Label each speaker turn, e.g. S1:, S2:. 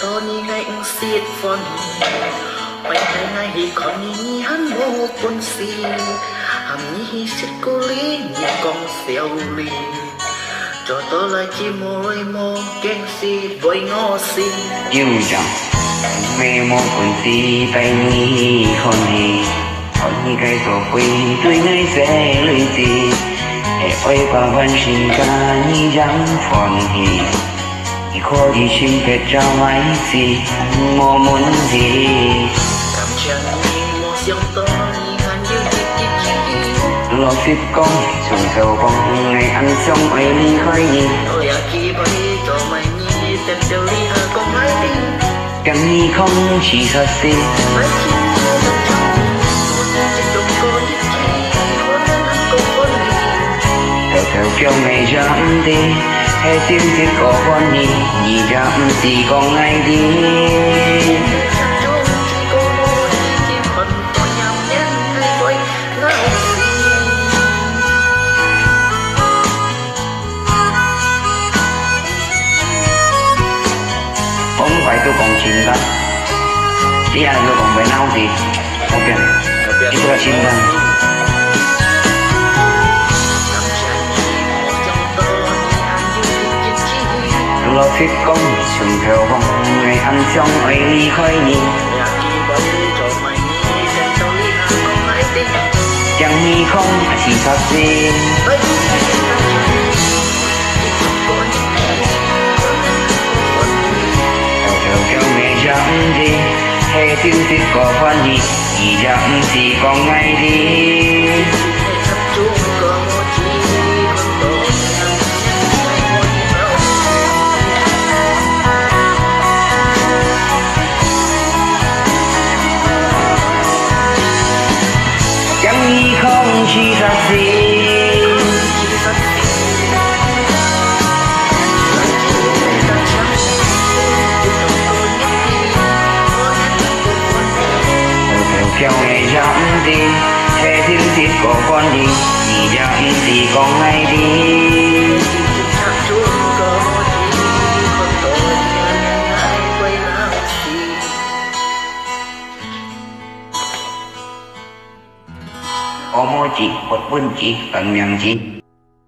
S1: to ni ngay ung siết phòn quay hai ngay hi còn ni hắn mô quân si hàm ni siết cô lý ni con xèo lì cho to lại chi môi mô keng si với ngó si
S2: yêu rằng về một quân si tay ni con ni cái tổ quy tôi ngay sẽ lưỡi gì để ôi bà văn sinh ca ni dáng phòn hi khó đi chim kết trao mãi gì mò muốn gì
S1: cảm chẳng ni mò xiong to ni hắn yêu chi chi chi
S2: lo xếp con sùng sầu con ngày ăn xong ấy ly khói nhỉ
S1: tôi à khi bay cho mày ni tên tiêu ly hà con hai đi
S2: càng ni không chỉ thật gì
S1: mấy chi mua một trong chỉ trong con chi chi có nên hắn con con
S2: theo theo kêu ngày dám đi hay tiếng thiết có con nhỉ dám gì con ngay đi không phải tôi còn chìm đâu đi ai tôi còn phải nấu gì ok itu là chìm đâu lo thiết công sừng theo vòng ngày ăn xong ấy ly khói nhỉ chẳng ni không chỉ thật gì theo theo ngày dám đi hay tiếng thiết có quan gì dám gì còn ngay đi không chỉ thật gì theo theo ngày dám đi thế tiếng thiết có con gì dám gì con ngay đi có môi chị một bên chị tận nhận chị